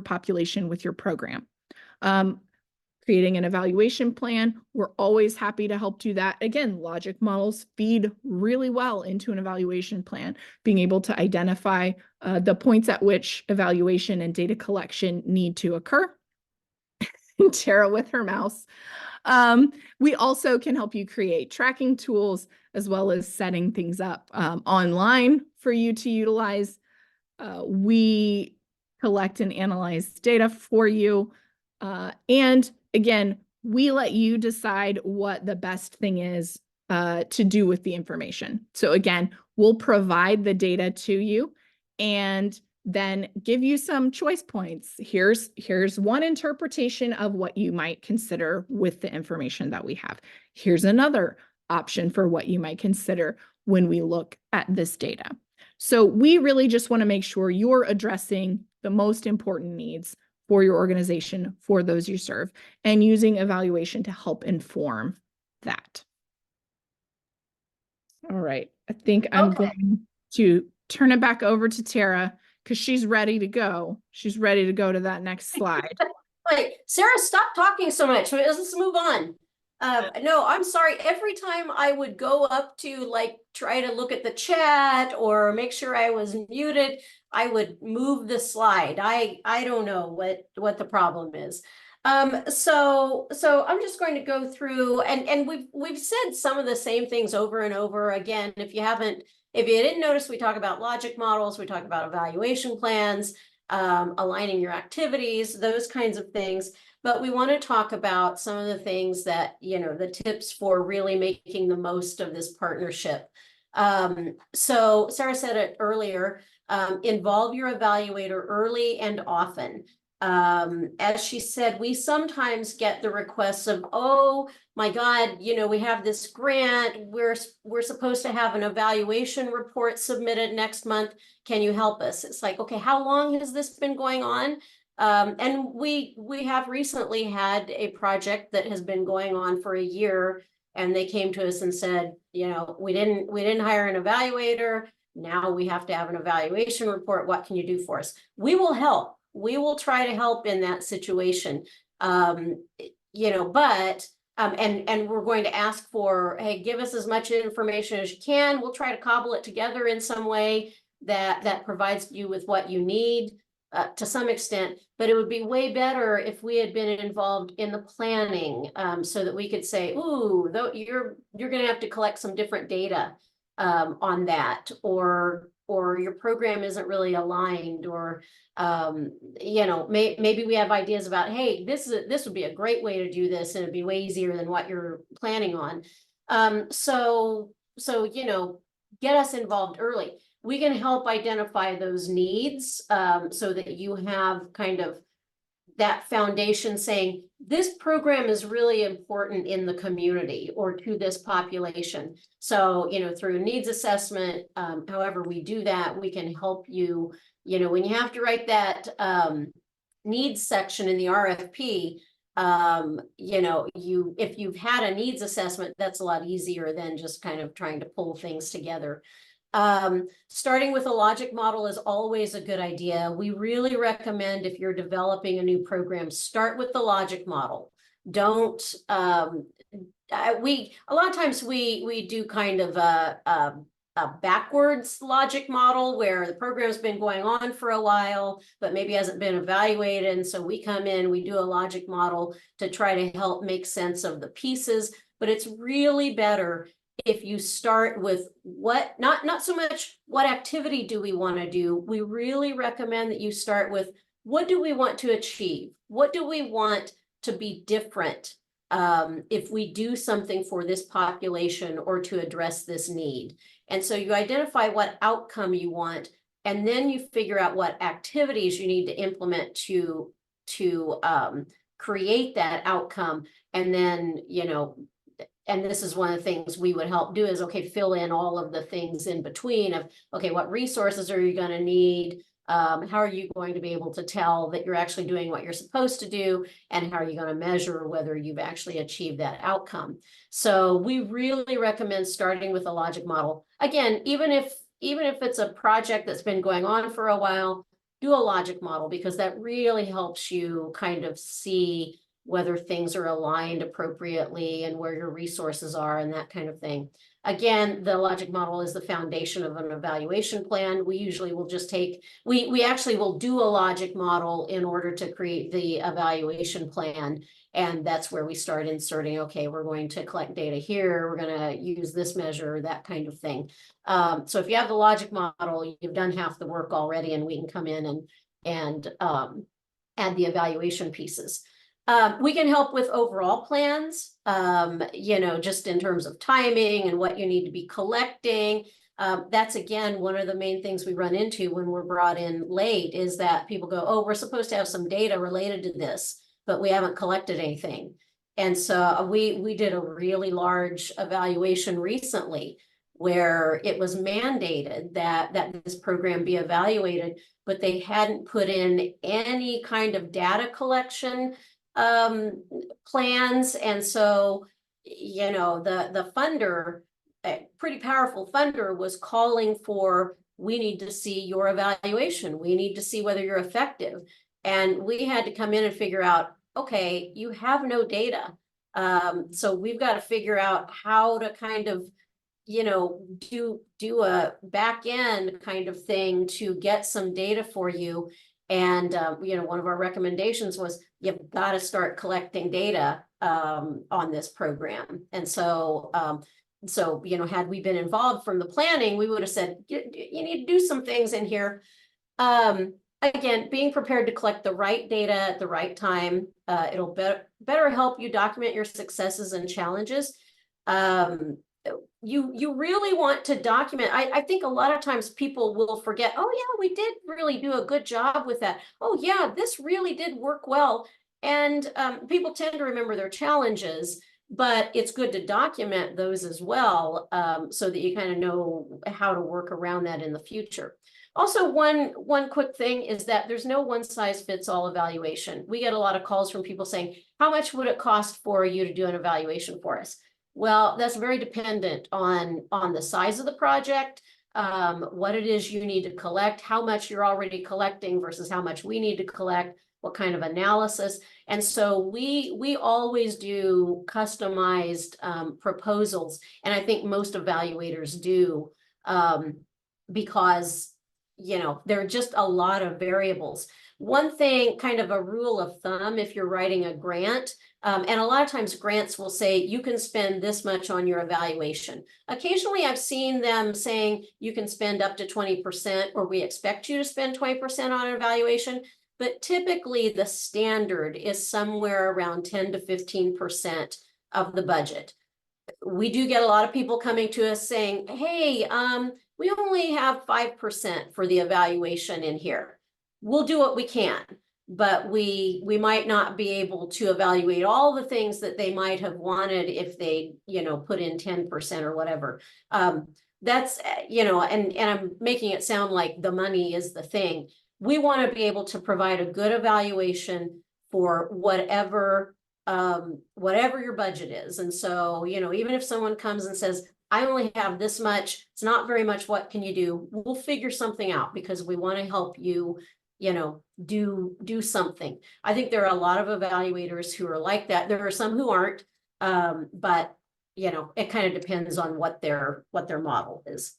population, with your program. Creating an evaluation plan, we're always happy to help do that. Again, logic models feed really well into an evaluation plan, being able to identify the points at which evaluation and data collection need to occur. Tara with her mouse. We also can help you create tracking tools as well as setting things up online for you to utilize. We collect and analyze data for you. And again, we let you decide what the best thing is to do with the information. So again, we'll provide the data to you and then give you some choice points. Here's one interpretation of what you might consider with the information that we have. Here's another option for what you might consider when we look at this data. So we really just want to make sure you're addressing the most important needs for your organization, for those you serve, and using evaluation to help inform that. All right, I think I'm going to turn it back over to Tara because she's ready to go. She's ready to go to that next slide. Wait, Sarah, stop talking so much. Let's move on. No, I'm sorry. Every time I would go up to like try to look at the chat or make sure I was muted, I would move the slide. I don't know what the problem is. So I'm just going to go through and we've said some of the same things over and over again. If you didn't notice, we talk about logic models, we talk about evaluation plans, aligning your activities, those kinds of things. But we want to talk about some of the things that, the tips for really making the most of this partnership. So Sarah said it earlier, involve your evaluator early and often. As she said, we sometimes get the requests of, oh my God, we have this grant, we're supposed to have an evaluation report submitted next month. Can you help us? It's like, okay, how long has this been going on? And we have recently had a project that has been going on for a year, and they came to us and said, we didn't hire an evaluator. Now we have to have an evaluation report. What can you do for us? We will help. We will try to help in that situation. But and we're going to ask for, hey, give us as much information as you can. We'll try to cobble it together in some way that provides you with what you need. To some extent, but it would be way better if we had been involved in the planning, so that we could say, ooh, you're going to have to collect some different data on that, or your program isn't really aligned, or maybe we have ideas about, hey, this would be a great way to do this, and it'd be way easier than what you're planning on. So get us involved early. We can help identify those needs so that you have kind of that foundation saying, this program is really important in the community or to this population. So, through a needs assessment, however we do that, we can help you, when you have to write that needs section in the RFP, if you've had a needs assessment, that's a lot easier than just kind of trying to pull things together. Starting with a logic model is always a good idea. We really recommend, if you're developing a new program, start with the logic model. Don't, a lot of times we do kind of a backwards logic model where the program's been going on for a while, but maybe hasn't been evaluated. And so we come in, we do a logic model to try to help make sense of the pieces, but it's really better if you start with not so much what activity do we want to do. We really recommend that you start with, what do we want to achieve? What do we want to be different if we do something for this population or to address this need? And so you identify what outcome you want, and then you figure out what activities you need to implement to create that outcome. And then, and this is one of the things we would help do is, okay, fill in all of the things in between of, okay, what resources are you going to need? How are you going to be able to tell that you're actually doing what you're supposed to do? And how are you going to measure whether you've actually achieved that outcome? So we really recommend starting with a logic model. Again, even if it's a project that's been going on for a while, do a logic model, because that really helps you kind of see whether things are aligned appropriately and where your resources are and that kind of thing. Again, the logic model is the foundation of an evaluation plan. We usually will just take, we actually will do a logic model in order to create the evaluation plan. And that's where we start inserting, okay, we're going to collect data here, we're going to use this measure, that kind of thing. So if you have the logic model, you've done half the work already, and we can come in and add the evaluation pieces. We can help with overall plans, just in terms of timing and what you need to be collecting. That's, again, one of the main things we run into when we're brought in late, is that people go, oh, we're supposed to have some data related to this, but we haven't collected anything. And so we did a really large evaluation recently where it was mandated that this program be evaluated, but they hadn't put in any kind of data collection plans. And so, the funder, a pretty powerful funder, was calling for, we need to see your evaluation. We need to see whether you're effective. And we had to come in and figure out, okay, you have no data. So we've got to figure out how to kind of, do a back end kind of thing to get some data for you. And, one of our recommendations was, you've got to start collecting data on this program. And so, had we been involved from the planning, we would have said, you need to do some things in here. Again, being prepared to collect the right data at the right time. It'll better help you document your successes and challenges. You really want to document. I think a lot of times people will forget, oh yeah, we did really do a good job with that. Oh yeah, this really did work well. And people tend to remember their challenges, but it's good to document those as well, so that you kind of know how to work around that in the future. Also, one quick thing is that there's no one size fits all evaluation. We get a lot of calls from people saying, how much would it cost for you to do an evaluation for us? Well, that's very dependent on the size of the project, what it is you need to collect, how much you're already collecting versus how much we need to collect, what kind of analysis. And so we always do customized proposals. And I think most evaluators do, because, there are just a lot of variables. One thing, kind of a rule of thumb, if you're writing a grant, and a lot of times grants will say you can spend this much on your evaluation. Occasionally I've seen them saying you can spend up to 20%, or we expect you to spend 20% on an evaluation. But typically the standard is somewhere around 10 to 15% of the budget. We do get a lot of people coming to us saying, hey, we only have 5% for the evaluation in here. We'll do what we can, but we might not be able to evaluate all the things that they might have wanted if they, put in 10% or whatever. That's, and I'm making it sound like the money is the thing. We want to be able to provide a good evaluation for whatever your budget is. And so, even if someone comes and says, I only have this much, it's not very much, what can you do? We'll figure something out, because we want to help you, do something. I think there are a lot of evaluators who are like that. There are some who aren't, but it kind of depends on what their model is.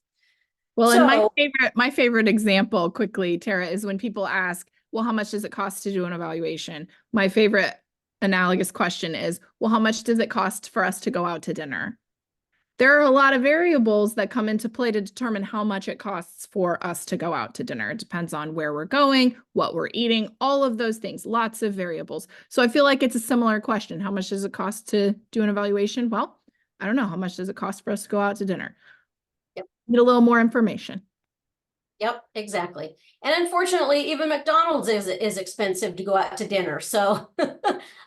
Well, and my favorite example, quickly, Tara, is when people ask, well, how much does it cost to do an evaluation? My favorite analogous question is, well, how much does it cost for us to go out to dinner? There are a lot of variables that come into play to determine how much it costs for us to go out to dinner. It depends on where we're going, what we're eating, all of those things, lots of variables. So I feel like it's a similar question. How much does it cost to do an evaluation? Well, I don't know. How much does it cost for us to go out to dinner? Yep. Need a little more information. Yep, exactly. And unfortunately, even McDonald's is expensive to go out to dinner. So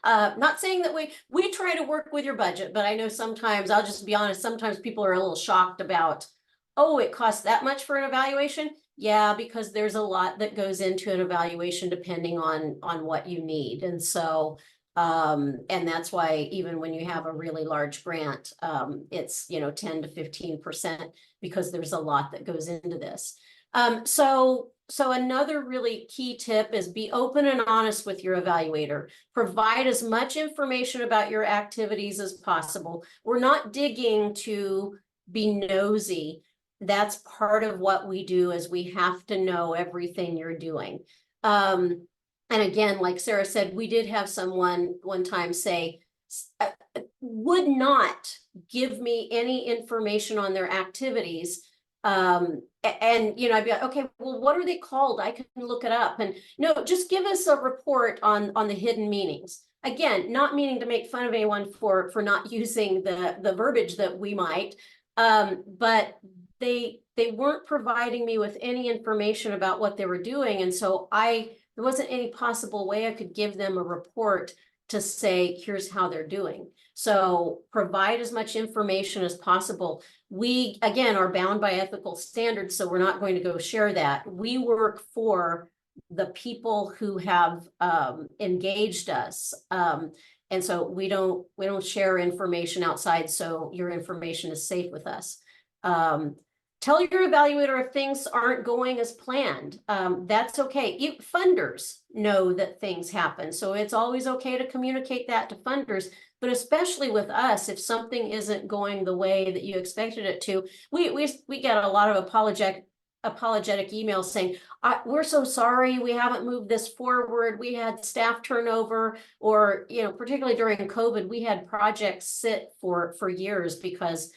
not saying that we try to work with your budget, but I know sometimes, I'll just be honest, sometimes people are a little shocked about, oh, it costs that much for an evaluation. Yeah, because there's a lot that goes into an evaluation depending on what you need. And so and that's why even when you have a really large grant, it's 10 to 15% because there's a lot that goes into this. So another really key tip is be open and honest with your evaluator. Provide as much information about your activities as possible. We're not digging to be nosy. That's part of what we do, is we have to know everything you're doing. And again, like Sarah said, we did have someone one time say, would not give me any information on their activities. And I'd be like, okay, well, what are they called? I can look it up. And no, just give us a report on the hidden meanings. Again, not meaning to make fun of anyone for not using the verbiage that we might, but they weren't providing me with any information about what they were doing. And so there wasn't any possible way I could give them a report to say, here's how they're doing. So provide as much information as possible. We, again, are bound by ethical standards, so we're not going to go share that. We work for the people who have engaged us. And so we don't share information outside, so your information is safe with us. Tell your evaluator if things aren't going as planned. That's okay. Funders know that things happen, so it's always okay to communicate that to funders. But especially with us, if something isn't going the way that you expected it to, we get a lot of apologetic emails saying, we're so sorry, we haven't moved this forward, we had staff turnover, or particularly during COVID, we had projects sit for years because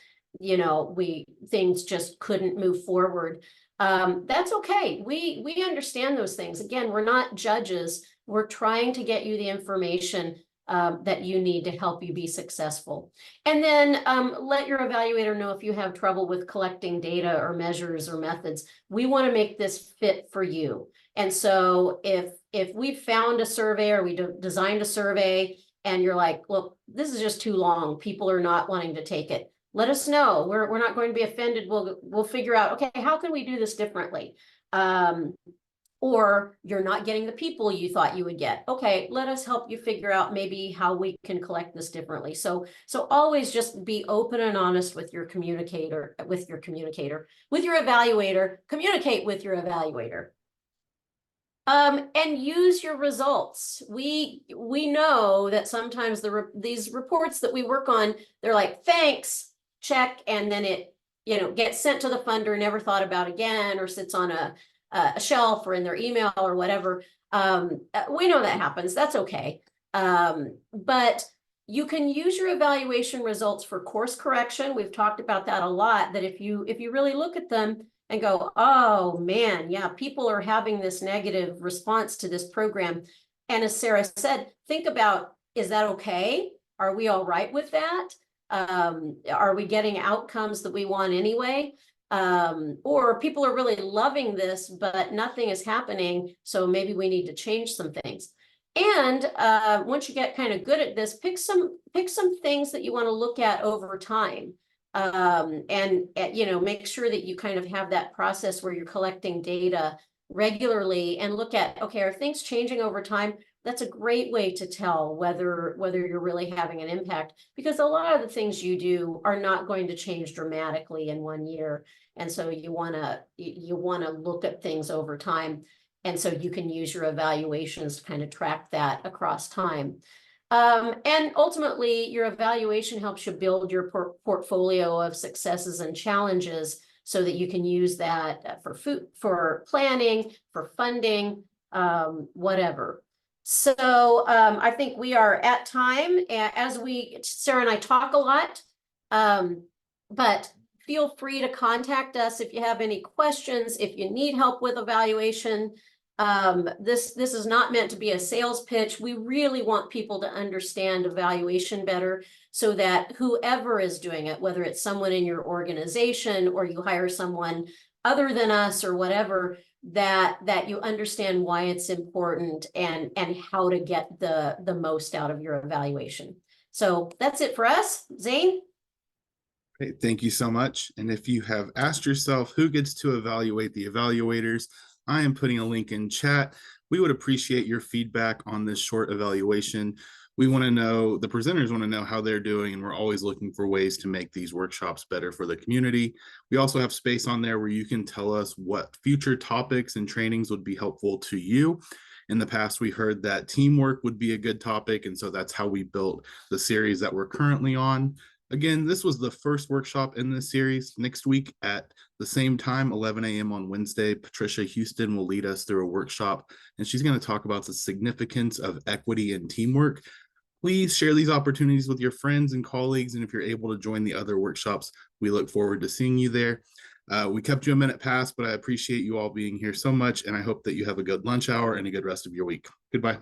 things just couldn't move forward. That's okay. We understand those things. Again, we're not judges. We're trying to get you the information that you need to help you be successful. And then let your evaluator know if you have trouble with collecting data or measures or methods. We want to make this fit for you. And so if we found a survey or we designed a survey and you're like, look, this is just too long, people are not wanting to take it, let us know. We're not going to be offended. We'll figure out, okay, how can we do this differently? Or you're not getting the people you thought you would get. Okay, let us help you figure out maybe how we can collect this differently. So always just be open and honest with your evaluator, communicate with your evaluator. And use your results. We know that sometimes these reports that we work on, they're like, thanks, check, and then it gets sent to the funder, never thought about again, or sits on a shelf or in their email or whatever. We know that happens. That's okay. But you can use your evaluation results for course correction. We've talked about that a lot, that if you really look at them and go, oh man, yeah, people are having this negative response to this program. And as Sarah said, think about, is that okay? Are we all right with that? Are we getting outcomes that we want anyway? Or people are really loving this, but nothing is happening, so maybe we need to change some things. And once you get kind of good at this, pick some things that you want to look at over time. And make sure that you kind of have that process where you're collecting data regularly and look at, okay, are things changing over time? That's a great way to tell whether you're really having an impact, because a lot of the things you do are not going to change dramatically in 1 year. And so you want to look at things over time. And so you can use your evaluations to kind of track that across time. And ultimately, your evaluation helps you build your portfolio of successes and challenges so that you can use that for planning, for funding, whatever. So I think we are at time, as Sarah and I talk a lot, but feel free to contact us if you have any questions, if you need help with evaluation. This is not meant to be a sales pitch. We really want people to understand evaluation better so that whoever is doing it, whether it's someone in your organization or you hire someone other than us or whatever, that you understand why it's important and how to get the most out of your evaluation. So that's it for us. Zane? Hey, thank you so much. And if you have asked yourself who gets to evaluate the evaluators, I am putting a link in chat. We would appreciate your feedback on this short evaluation. We want to know, the presenters want to know how they're doing, and we're always looking for ways to make these workshops better for the community. We also have space on there where you can tell us what future topics and trainings would be helpful to you. In the past, we heard that teamwork would be a good topic, and so that's how we built the series that we're currently on. Again, this was the first workshop in this series. Next week at the same time, 11 a.m. on Wednesday, Patricia Houston will lead us through a workshop, and she's going to talk about the significance of equity and teamwork. Please share these opportunities with your friends and colleagues, and if you're able to join the other workshops, we look forward to seeing you there. We kept you a minute past, but I appreciate you all being here so much, and I hope that you have a good lunch hour and a good rest of your week. Goodbye.